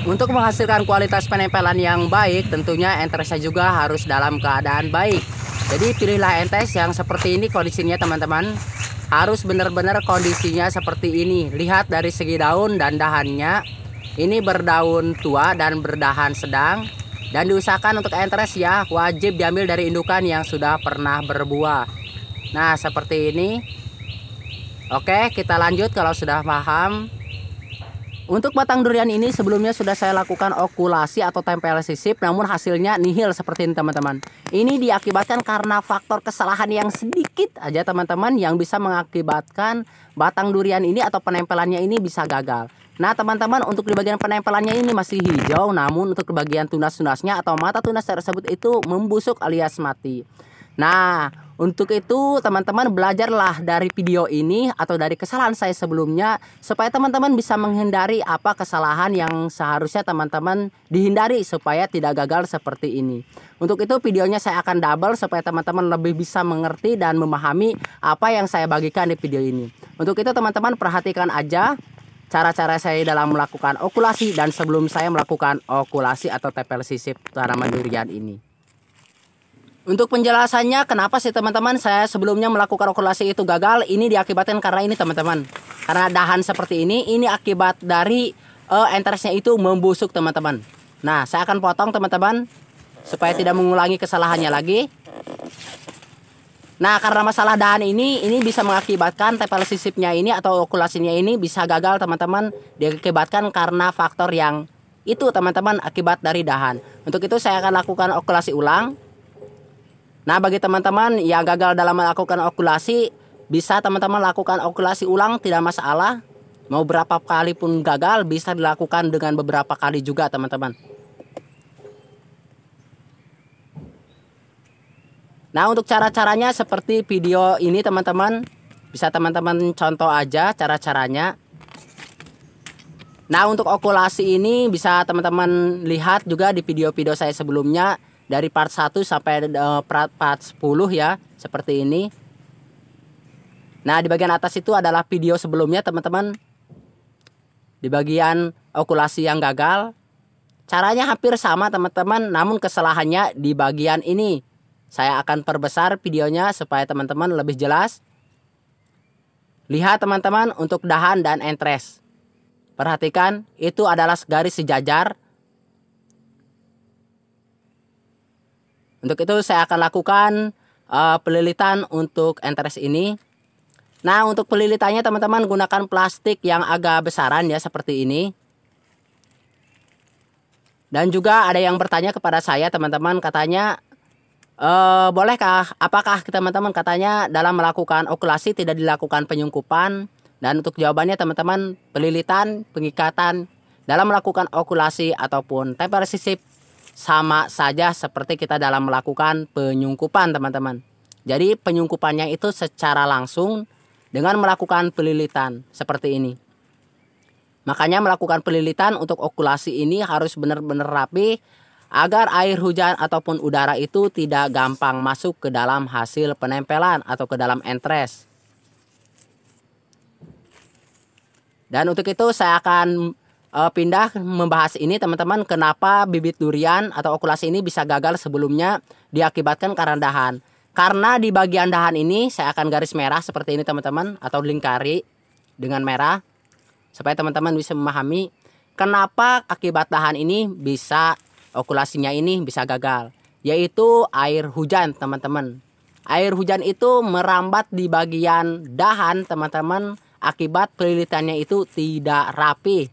Untuk menghasilkan kualitas penempelan yang baik, tentunya entresnya juga harus dalam keadaan baik. Jadi pilihlah entes yang seperti ini kondisinya teman-teman. Harus benar-benar kondisinya seperti ini. Lihat dari segi daun dan dahannya. Ini berdaun tua dan berdahan sedang. Dan diusahakan untuk entres ya, wajib diambil dari indukan yang sudah pernah berbuah. Nah, seperti ini. Oke, kita lanjut kalau sudah paham. Untuk batang durian ini sebelumnya sudah saya lakukan okulasi atau tempel sisip, namun hasilnya nihil seperti ini teman-teman. Ini diakibatkan karena faktor kesalahan yang sedikit aja teman-teman, yang bisa mengakibatkan batang durian ini atau penempelannya ini bisa gagal. Nah teman-teman, untuk di bagian penempelannya ini masih hijau, namun untuk di bagian tunas-tunasnya atau mata tunas tersebut itu membusuk alias mati. Nah, untuk itu teman-teman belajarlah dari video ini atau dari kesalahan saya sebelumnya, supaya teman-teman bisa menghindari apa kesalahan yang seharusnya teman-teman dihindari supaya tidak gagal seperti ini. Untuk itu videonya saya akan double supaya teman-teman lebih bisa mengerti dan memahami apa yang saya bagikan di video ini. Untuk itu teman-teman perhatikan aja cara-cara saya dalam melakukan okulasi dan sebelum saya melakukan okulasi atau tempel sisip tanaman durian ini. Untuk penjelasannya kenapa sih teman-teman saya sebelumnya melakukan okulasi itu gagal, ini diakibatkan karena ini teman-teman. Karena dahan seperti ini akibat dari entresnya itu membusuk teman-teman. Nah saya akan potong teman-teman supaya tidak mengulangi kesalahannya lagi. Nah karena masalah dahan ini bisa mengakibatkan tempel sisipnya ini atau okulasinya ini bisa gagal teman-teman. Diakibatkan karena faktor yang itu teman-teman, akibat dari dahan. Untuk itu saya akan lakukan okulasi ulang. Nah bagi teman-teman yang gagal dalam melakukan okulasi, bisa teman-teman lakukan okulasi ulang, tidak masalah. Mau berapa kali pun gagal bisa dilakukan dengan beberapa kali juga teman-teman. Nah untuk cara-caranya seperti video ini teman-teman. Bisa teman-teman contoh aja cara-caranya. Nah untuk okulasi ini bisa teman-teman lihat juga di video-video saya sebelumnya. Dari part 1 sampai part 10 ya, seperti ini. Nah di bagian atas itu adalah video sebelumnya teman-teman. Di bagian okulasi yang gagal, caranya hampir sama teman-teman, namun kesalahannya di bagian ini. Saya akan perbesar videonya supaya teman-teman lebih jelas. Lihat teman-teman untuk dahan dan entres. Perhatikan itu adalah garis sejajar. Untuk itu saya akan lakukan pelilitan untuk entres ini. Nah untuk pelilitannya teman-teman gunakan plastik yang agak besaran ya seperti ini. Dan juga ada yang bertanya kepada saya teman-teman, katanya bolehkah, apakah teman-teman katanya dalam melakukan okulasi tidak dilakukan penyungkupan. Dan untuk jawabannya teman-teman, pelilitan, pengikatan dalam melakukan okulasi ataupun tempel sisip sama saja seperti kita dalam melakukan penyungkupan teman-teman. Jadi penyungkupannya itu secara langsung dengan melakukan pelilitan seperti ini. Makanya melakukan pelilitan untuk okulasi ini harus benar-benar rapi agar air hujan ataupun udara itu tidak gampang masuk ke dalam hasil penempelan atau ke dalam entres. Dan untuk itu saya akan pindah membahas ini teman-teman, kenapa bibit durian atau okulasi ini bisa gagal sebelumnya diakibatkan karena dahan. Karena di bagian dahan ini saya akan garis merah seperti ini teman-teman, atau lingkari dengan merah supaya teman-teman bisa memahami kenapa akibat dahan ini bisa okulasinya ini bisa gagal. Yaitu air hujan teman-teman. Air hujan itu merambat di bagian dahan teman-teman, akibat pelilitannya itu tidak rapi.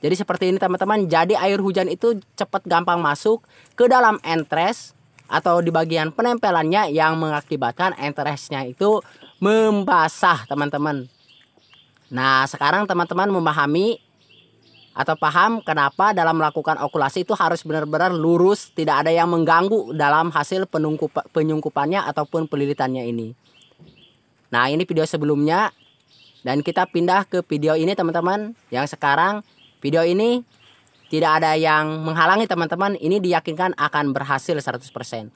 Jadi seperti ini teman-teman, jadi air hujan itu cepat gampang masuk ke dalam entres atau di bagian penempelannya yang mengakibatkan entresnya itu membasah teman-teman. Nah sekarang teman-teman memahami atau paham kenapa dalam melakukan okulasi itu harus benar-benar lurus, tidak ada yang mengganggu dalam hasil penyungkupannya ataupun pelilitannya ini. Nah ini video sebelumnya dan kita pindah ke video ini teman-teman, yang sekarang. Video ini tidak ada yang menghalangi teman-teman, ini diyakinkan akan berhasil 100%.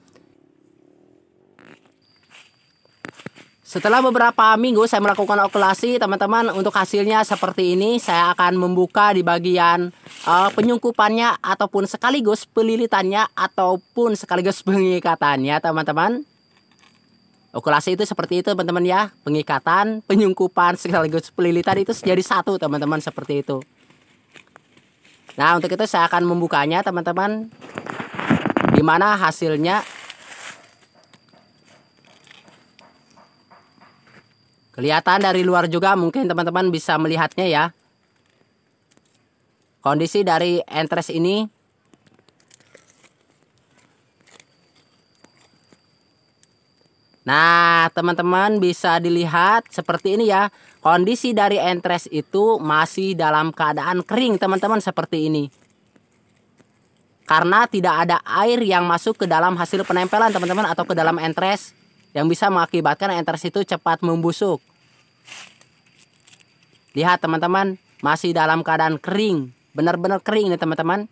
Setelah beberapa minggu saya melakukan okulasi teman-teman, untuk hasilnya seperti ini. Saya akan membuka di bagian penyungkupannya ataupun sekaligus pelilitannya ataupun sekaligus pengikatannya teman-teman. Okulasi itu seperti itu teman-teman ya, pengikatan, penyungkupan sekaligus pelilitan itu jadi satu teman-teman, seperti itu. Nah, untuk itu saya akan membukanya teman-teman, dimana hasilnya kelihatan dari luar juga, mungkin teman-teman bisa melihatnya ya. Kondisi dari entres ini nah teman-teman bisa dilihat seperti ini ya. Kondisi dari entres itu masih dalam keadaan kering teman-teman, seperti ini. Karena tidak ada air yang masuk ke dalam hasil penempelan teman-teman, atau ke dalam entres, yang bisa mengakibatkan entres itu cepat membusuk. Lihat teman-teman, masih dalam keadaan kering. Benar-benar kering nih teman-teman.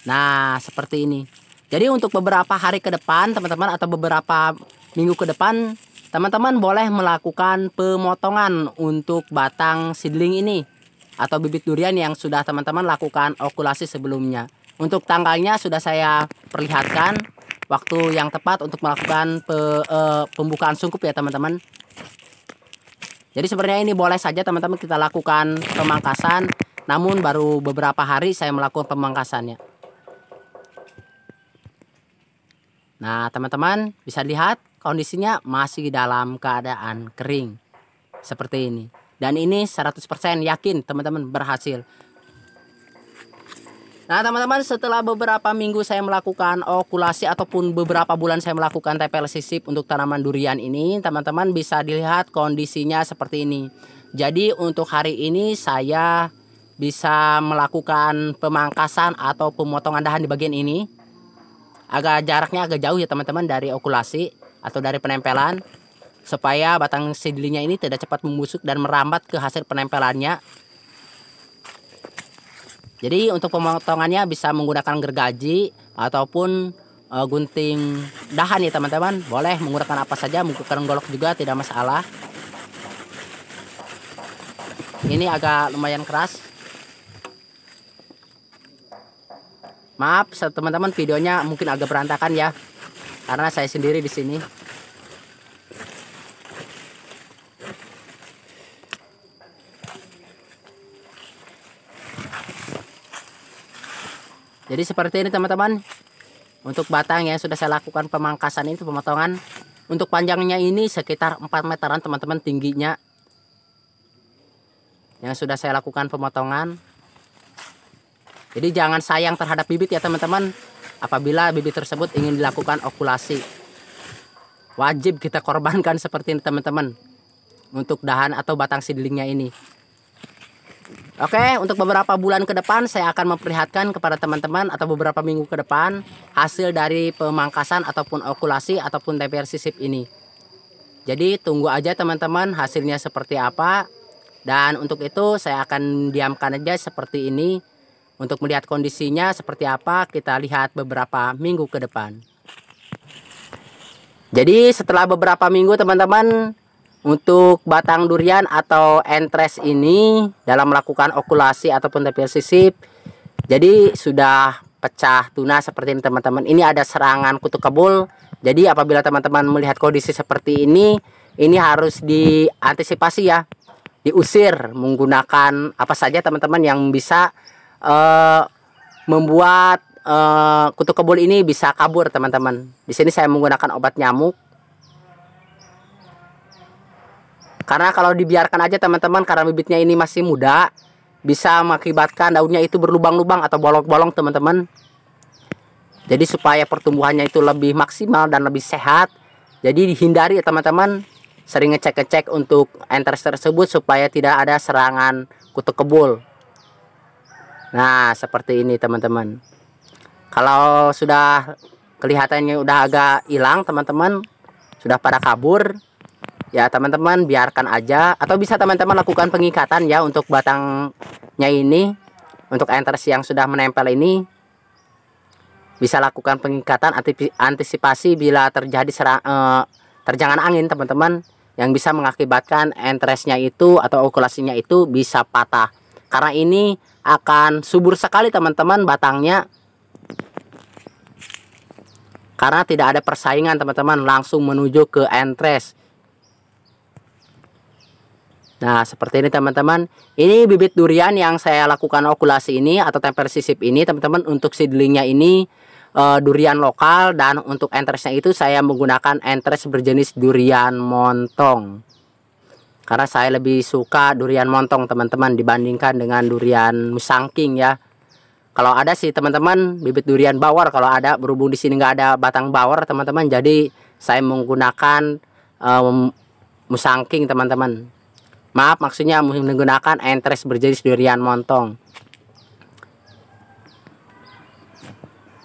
Nah seperti ini. Jadi untuk beberapa hari ke depan teman-teman, atau beberapa minggu ke depan, teman-teman boleh melakukan pemotongan untuk batang seedling ini atau bibit durian yang sudah teman-teman lakukan okulasi sebelumnya. Untuk tanggalnya sudah saya perlihatkan, waktu yang tepat untuk melakukan pembukaan sungkup ya teman-teman. Jadi sebenarnya ini boleh saja teman-teman kita lakukan pemangkasan, namun baru beberapa hari saya melakukan pemangkasannya. Nah teman-teman bisa lihat kondisinya masih dalam keadaan kering seperti ini. Dan ini 100% yakin teman-teman berhasil. Nah teman-teman, setelah beberapa minggu saya melakukan okulasi ataupun beberapa bulan saya melakukan TPL sisip untuk tanaman durian ini, teman-teman bisa dilihat kondisinya seperti ini. Jadi untuk hari ini saya bisa melakukan pemangkasan atau pemotongan dahan di bagian ini. Jaraknya agak jauh ya teman-teman dari okulasi atau dari penempelan, supaya batang seedlingnya ini tidak cepat membusuk dan merambat ke hasil penempelannya. Jadi untuk pemotongannya bisa menggunakan gergaji ataupun gunting dahan ya teman-teman. Boleh menggunakan apa saja, menggunakan golok juga tidak masalah. Ini agak lumayan keras. Maaf teman-teman, videonya mungkin agak berantakan ya, karena saya sendiri di sini. Jadi seperti ini teman-teman. Untuk batang yang sudah saya lakukan pemangkasan itu, pemotongan. Untuk panjangnya ini sekitar 4 meteran teman-teman tingginya, yang sudah saya lakukan pemotongan. Jadi jangan sayang terhadap bibit ya teman-teman. Apabila bibit tersebut ingin dilakukan okulasi, wajib kita korbankan seperti ini teman-teman, untuk dahan atau batang seedlingnya ini. Oke, untuk beberapa bulan ke depan saya akan memperlihatkan kepada teman-teman, atau beberapa minggu ke depan, hasil dari pemangkasan ataupun okulasi ataupun TPL sisip ini. Jadi tunggu aja teman-teman hasilnya seperti apa. Dan untuk itu saya akan diamkan aja seperti ini. Untuk melihat kondisinya seperti apa, kita lihat beberapa minggu ke depan. Jadi setelah beberapa minggu teman-teman, untuk batang durian atau entres ini dalam melakukan okulasi ataupun TPL sisip, jadi sudah pecah tunas seperti ini teman-teman. Ini ada serangan kutu kebul. Jadi apabila teman-teman melihat kondisi seperti ini harus diantisipasi ya, diusir menggunakan apa saja teman-teman yang bisa membuat kutu kebul ini bisa kabur teman-teman. Di sini saya menggunakan obat nyamuk. Karena kalau dibiarkan aja teman-teman, karena bibitnya ini masih muda, bisa mengakibatkan daunnya itu berlubang-lubang atau bolong-bolong teman-teman. Jadi supaya pertumbuhannya itu lebih maksimal dan lebih sehat, jadi dihindari ya teman-teman, sering ngecek-ngecek untuk entres tersebut supaya tidak ada serangan kutu kebul. Nah seperti ini teman-teman. Kalau sudah kelihatannya udah agak hilang teman-teman, sudah pada kabur, ya teman-teman biarkan aja, atau bisa teman-teman lakukan pengikatan ya untuk batangnya ini. Untuk entres yang sudah menempel ini bisa lakukan pengikatan, antisipasi bila terjadi terjangan angin teman-teman, yang bisa mengakibatkan entresnya itu atau okulasinya itu bisa patah. karena ini akan subur sekali teman-teman batangnya, karena tidak ada persaingan teman-teman, langsung menuju ke entres. Nah seperti ini teman-teman, ini bibit durian yang saya lakukan okulasi ini atau tempel sisip ini teman-teman. Untuk seedlingnya ini durian lokal, dan untuk entresnya itu saya menggunakan entres berjenis durian montong, karena saya lebih suka durian montong teman-teman dibandingkan dengan durian musangking ya. Kalau ada sih teman-teman bibit durian bawor, kalau ada, berhubung di sini nggak ada batang bawor teman-teman, jadi saya menggunakan musangking teman-teman. Maaf, maksudnya menggunakan entres berjenis durian montong.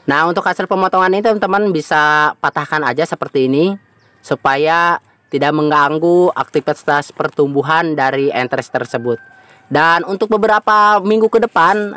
Nah untuk hasil pemotongan ini teman-teman bisa patahkan aja seperti ini, supaya tidak mengganggu aktivitas pertumbuhan dari entres tersebut. Dan untuk beberapa minggu ke depan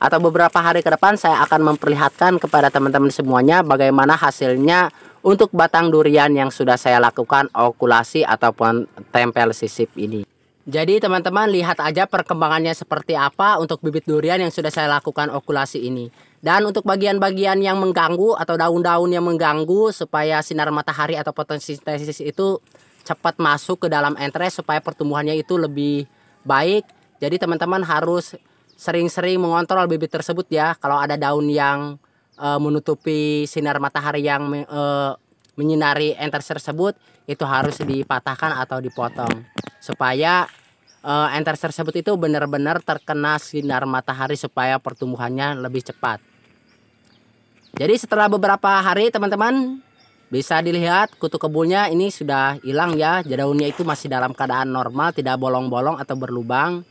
atau beberapa hari ke depan saya akan memperlihatkan kepada teman-teman semuanya bagaimana hasilnya untuk batang durian yang sudah saya lakukan okulasi ataupun tempel sisip ini. Jadi teman-teman lihat aja perkembangannya seperti apa untuk bibit durian yang sudah saya lakukan okulasi ini. Dan untuk bagian-bagian yang mengganggu atau daun-daun yang mengganggu, supaya sinar matahari atau fotosintesis itu cepat masuk ke dalam entres supaya pertumbuhannya itu lebih baik. Jadi teman-teman harus sering-sering mengontrol bibit tersebut ya. Kalau ada daun yang menutupi sinar matahari yang menyinari entres tersebut, itu harus dipatahkan atau dipotong, supaya entres tersebut itu benar-benar terkena sinar matahari supaya pertumbuhannya lebih cepat. Jadi setelah beberapa hari teman-teman bisa dilihat kutu kebunnya ini sudah hilang ya. Daunnya itu masih dalam keadaan normal, tidak bolong-bolong atau berlubang,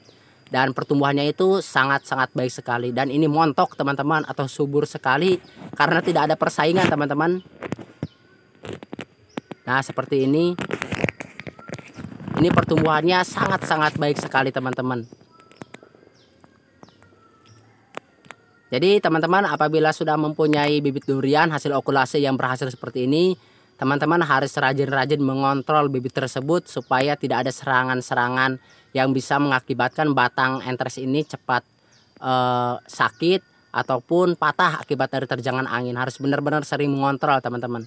dan pertumbuhannya itu sangat-sangat baik sekali. Dan ini montok teman-teman atau subur sekali karena tidak ada persaingan teman-teman. Nah seperti ini. Ini pertumbuhannya sangat-sangat baik sekali teman-teman. Jadi teman-teman apabila sudah mempunyai bibit durian hasil okulasi yang berhasil seperti ini, teman-teman harus rajin-rajin mengontrol bibit tersebut supaya tidak ada serangan-serangan yang bisa mengakibatkan batang entres ini cepat sakit ataupun patah akibat dari terjangan angin. Harus benar-benar sering mengontrol teman-teman.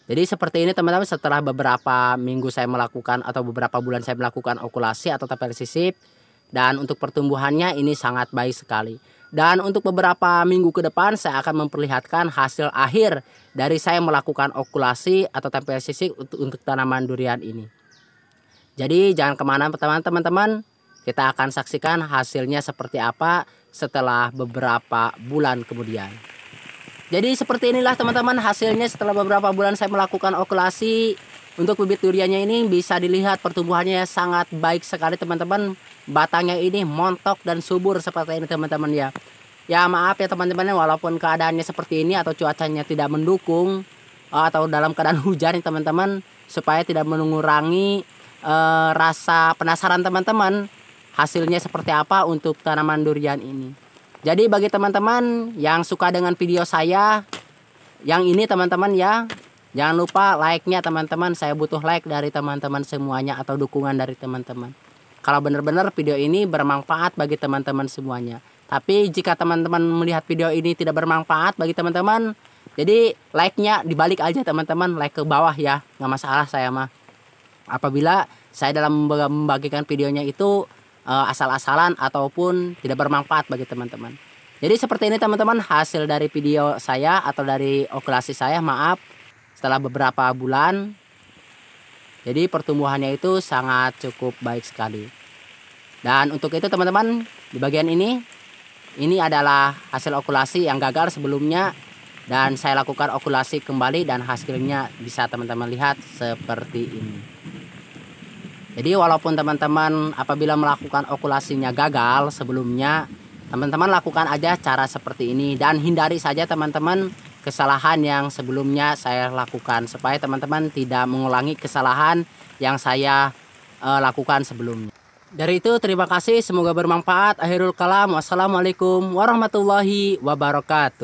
Jadi seperti ini teman-teman, setelah beberapa minggu saya melakukan atau beberapa bulan saya melakukan okulasi atau tempel sisip, dan untuk pertumbuhannya ini sangat baik sekali. Dan untuk beberapa minggu ke depan saya akan memperlihatkan hasil akhir dari saya melakukan okulasi atau tempel sisip untuk tanaman durian ini. Jadi jangan kemana teman-teman, kita akan saksikan hasilnya seperti apa setelah beberapa bulan kemudian. Jadi seperti inilah teman-teman hasilnya setelah beberapa bulan saya melakukan okulasi. Untuk bibit duriannya ini bisa dilihat pertumbuhannya sangat baik sekali teman-teman. Batangnya ini montok dan subur seperti ini teman-teman ya. Ya maaf ya teman-teman, walaupun keadaannya seperti ini atau cuacanya tidak mendukung atau dalam keadaan hujan teman-teman, supaya tidak mengurangi rasa penasaran teman-teman hasilnya seperti apa untuk tanaman durian ini. Jadi bagi teman-teman yang suka dengan video saya yang ini teman-teman ya, jangan lupa like-nya teman-teman. Saya butuh like dari teman-teman semuanya atau dukungan dari teman-teman. Kalau benar-benar video ini bermanfaat bagi teman-teman semuanya. Tapi jika teman-teman melihat video ini tidak bermanfaat bagi teman-teman, jadi like-nya dibalik aja teman-teman, like ke bawah ya, nggak masalah saya mah. Apabila saya dalam membagikan videonya itu asal-asalan ataupun tidak bermanfaat bagi teman-teman. Jadi seperti ini teman-teman hasil dari video saya atau dari okulasi saya, maaf, setelah beberapa bulan. Jadi pertumbuhannya itu sangat cukup baik sekali. Dan untuk itu teman-teman, di bagian ini adalah hasil okulasi yang gagal sebelumnya, dan saya lakukan okulasi kembali dan hasilnya bisa teman-teman lihat seperti ini. Jadi walaupun teman-teman apabila melakukan okulasinya gagal sebelumnya, teman-teman lakukan aja cara seperti ini dan hindari saja teman-teman kesalahan yang sebelumnya saya lakukan, supaya teman-teman tidak mengulangi kesalahan yang saya lakukan sebelumnya. Dari itu terima kasih, semoga bermanfaat. Akhirul kalam, wassalamualaikum warahmatullahi wabarakatuh.